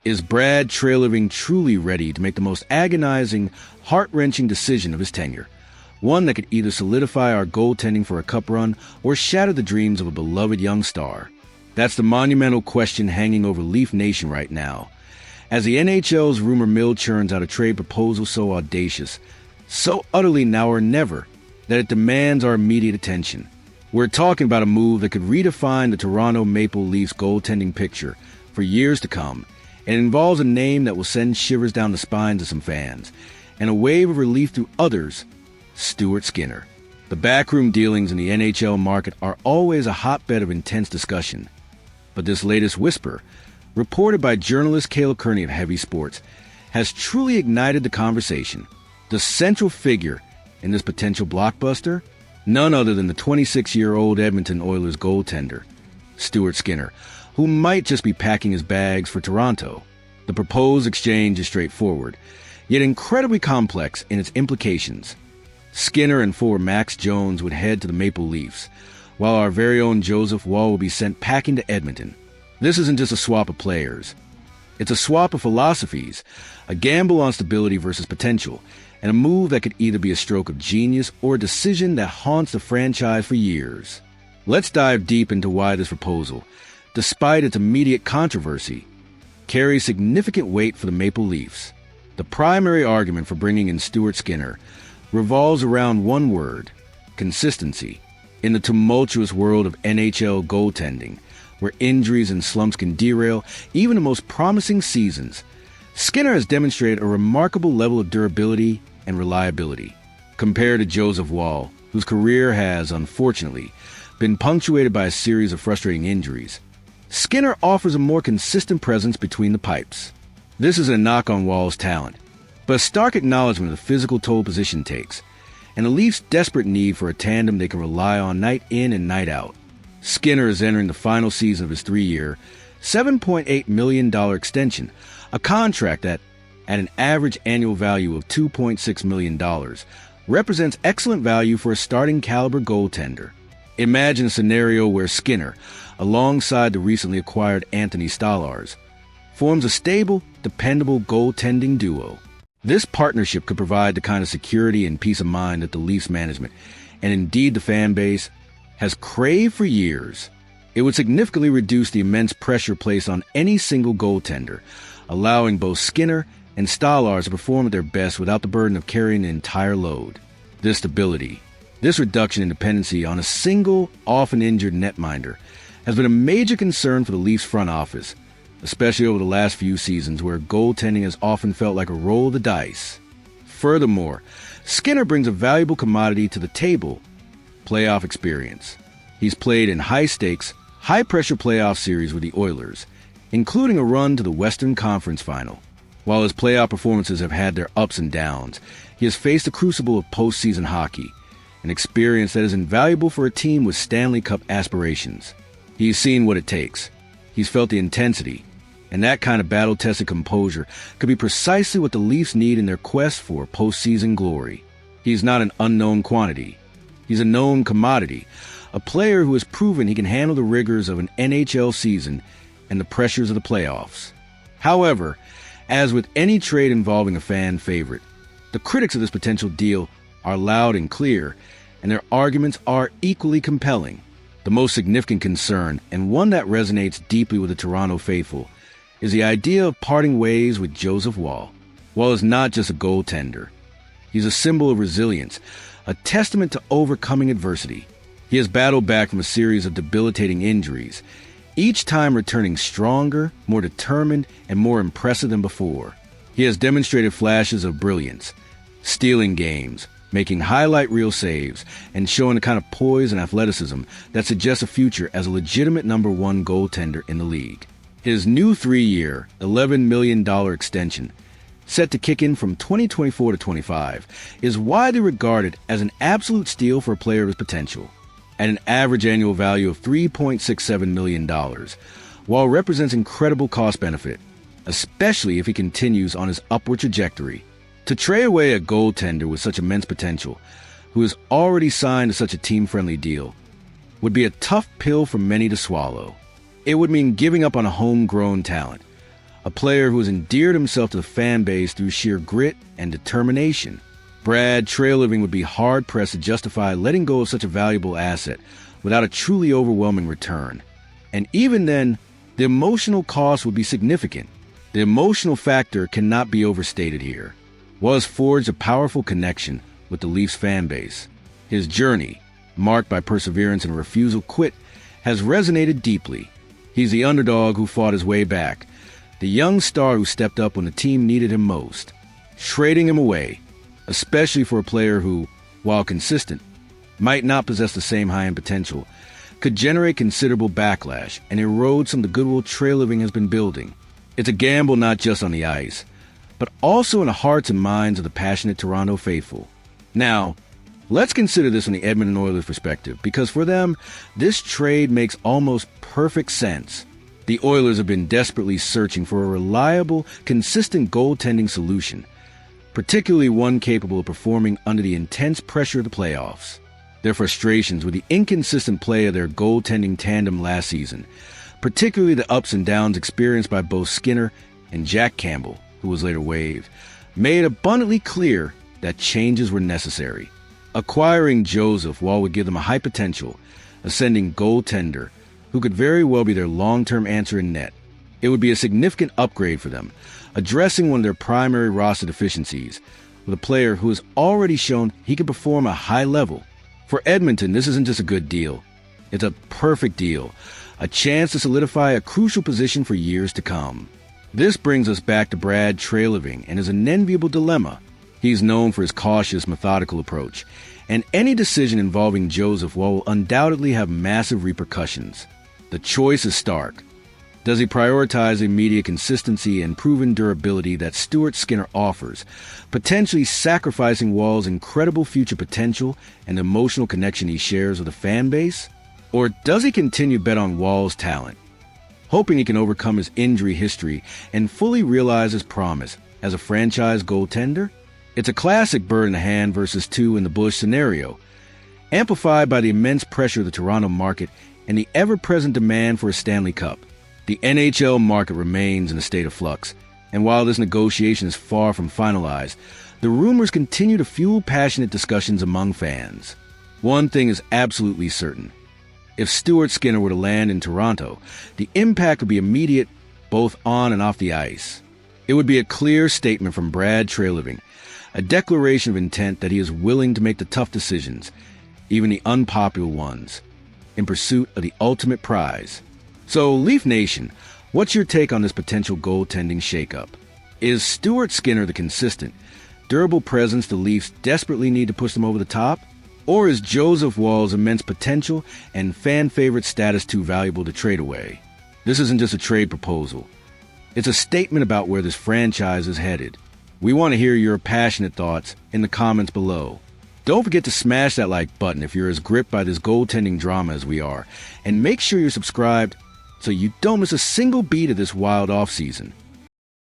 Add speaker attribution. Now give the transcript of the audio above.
Speaker 1: Is Brad Treliving truly ready to make the most agonizing, heart-wrenching decision of his tenure? One that could either solidify our goaltending for a cup run or shatter the dreams of a beloved young star? That's the monumental question hanging over Leaf Nation right now. As the NHL's rumor mill churns out a trade proposal so audacious, so utterly now or never, that it demands our immediate attention. We're talking about a move that could redefine the Toronto Maple Leafs goaltending picture for years to come, and it involves a name that will send shivers down the spines of some fans, and a wave of relief through others: Stuart Skinner. The backroom dealings in the NHL market are always a hotbed of intense discussion. But this latest whisper, reported by journalist Kirill Kaprizov of Heavy Sports, has truly ignited the conversation. The central figure in this potential blockbuster? None other than the 26-year-old Edmonton Oilers goaltender, Stuart Skinner, who might just be packing his bags for Toronto. The proposed exchange is straightforward, yet incredibly complex in its implications. Skinner and forward Max Jones would head to the Maple Leafs, while our very own Joseph Woll will be sent packing to Edmonton. This isn't just a swap of players. It's a swap of philosophies, a gamble on stability versus potential, and a move that could either be a stroke of genius or a decision that haunts the franchise for years. Let's dive deep into why this proposal, despite its immediate controversy, carries significant weight for the Maple Leafs. The primary argument for bringing in Stuart Skinner revolves around one word: consistency. In the tumultuous world of NHL goaltending, where injuries and slumps can derail even the most promising seasons, Skinner has demonstrated a remarkable level of durability and reliability. Compared to Joseph Woll, whose career has, unfortunately, been punctuated by a series of frustrating injuries, Skinner offers a more consistent presence between the pipes. This is a knock on Woll's talent, but a stark acknowledgement of the physical toll position takes, and the Leafs' desperate need for a tandem they can rely on night in and night out. Skinner is entering the final season of his 3-year, $7.8 million extension, a contract that, at an average annual value of $2.6 million, represents excellent value for a starting caliber goaltender. Imagine a scenario where Skinner, alongside the recently acquired Anthony Stolarz, forms a stable, dependable goaltending duo. This partnership could provide the kind of security and peace of mind that the Leafs management, and indeed the fan base, has craved for years. It would significantly reduce the immense pressure placed on any single goaltender, allowing both Skinner and Stolarz to perform at their best without the burden of carrying the entire load. This stability, this reduction in dependency on a single, often injured netminder, has been a major concern for the Leafs front office, especially over the last few seasons where goaltending has often felt like a roll of the dice. Furthermore, Skinner brings a valuable commodity to the table: playoff experience. He's played in high-stakes, high-pressure playoff series with the Oilers, including a run to the Western Conference Final. While his playoff performances have had their ups and downs, he has faced the crucible of postseason hockey, an experience that is invaluable for a team with Stanley Cup aspirations. He's seen what it takes. He's felt the intensity, and that kind of battle-tested composure could be precisely what the Leafs need in their quest for postseason glory. He's not an unknown quantity. He's a known commodity, a player who has proven he can handle the rigors of an NHL season and the pressures of the playoffs. However, as with any trade involving a fan favorite, the critics of this potential deal are loud and clear, and their arguments are equally compelling. The most significant concern, and one that resonates deeply with the Toronto faithful, is the idea of parting ways with Joseph Woll. Woll is not just a goaltender. He's a symbol of resilience, a testament to overcoming adversity. He has battled back from a series of debilitating injuries, each time returning stronger, more determined, and more impressive than before. He has demonstrated flashes of brilliance, stealing games, making highlight reel saves, and showing the kind of poise and athleticism that suggests a future as a legitimate number one goaltender in the league. His new 3-year, $11 million extension, set to kick in from 2024 to 25, is widely regarded as an absolute steal for a player of his potential. At an average annual value of $3.67 million, Woll represents incredible cost benefit, especially if he continues on his upward trajectory. To trade away a goaltender with such immense potential, who has already signed such a team-friendly deal, would be a tough pill for many to swallow. It would mean giving up on a homegrown talent, a player who has endeared himself to the fan base through sheer grit and determination. Brad Treliving would be hard-pressed to justify letting go of such a valuable asset without a truly overwhelming return. And even then, the emotional cost would be significant. The emotional factor cannot be overstated here. Woll has forged a powerful connection with the Leafs fan base. His journey, marked by perseverance and a refusal to quit, has resonated deeply. He's the underdog who fought his way back, the young star who stepped up when the team needed him most. Trading him away, especially for a player who, while consistent, might not possess the same high-end potential, could generate considerable backlash and erode some of the goodwill Treliving has been building. It's a gamble not just on the ice, but also in the hearts and minds of the passionate Toronto faithful. Now, let's consider this from the Edmonton Oilers' perspective, because for them, this trade makes almost perfect sense. The Oilers have been desperately searching for a reliable, consistent goaltending solution, particularly one capable of performing under the intense pressure of the playoffs. Their frustrations with the inconsistent play of their goaltending tandem last season, particularly the ups and downs experienced by both Skinner and Jack Campbell, who was later waived, made abundantly clear that changes were necessary. Acquiring Joseph Woll would give them a high-potential, ascending goaltender who could very well be their long-term answer in net. It would be a significant upgrade for them, addressing one of their primary roster deficiencies, with a player who has already shown he can perform at a high level. For Edmonton, this isn't just a good deal. It's a perfect deal, a chance to solidify a crucial position for years to come. This brings us back to Brad Treliving and his unenviable dilemma. He's known for his cautious, methodical approach, and any decision involving Joseph Woll will undoubtedly have massive repercussions. The choice is stark. Does he prioritize immediate consistency and proven durability that Stuart Skinner offers, potentially sacrificing Woll's incredible future potential and emotional connection he shares with the fan base? Or does he continue to bet on Woll's talent, hoping he can overcome his injury history and fully realize his promise as a franchise goaltender? It's a classic bird in the hand versus two in the bush scenario, amplified by the immense pressure of the Toronto market and the ever-present demand for a Stanley Cup. The NHL market remains in a state of flux, and while this negotiation is far from finalized, the rumors continue to fuel passionate discussions among fans. One thing is absolutely certain. If Stuart Skinner were to land in Toronto, the impact would be immediate, both on and off the ice. It would be a clear statement from Brad Treliving, a declaration of intent that he is willing to make the tough decisions, even the unpopular ones, in pursuit of the ultimate prize. So, Leaf Nation, what's your take on this potential goaltending shakeup? Is Stuart Skinner the consistent, durable presence the Leafs desperately need to push them over the top? Or is Joseph Woll's immense potential and fan-favorite status too valuable to trade away? This isn't just a trade proposal. It's a statement about where this franchise is headed. We want to hear your passionate thoughts in the comments below. Don't forget to smash that like button if you're as gripped by this goaltending drama as we are, and make sure you're subscribed so you don't miss a single beat of this wild offseason.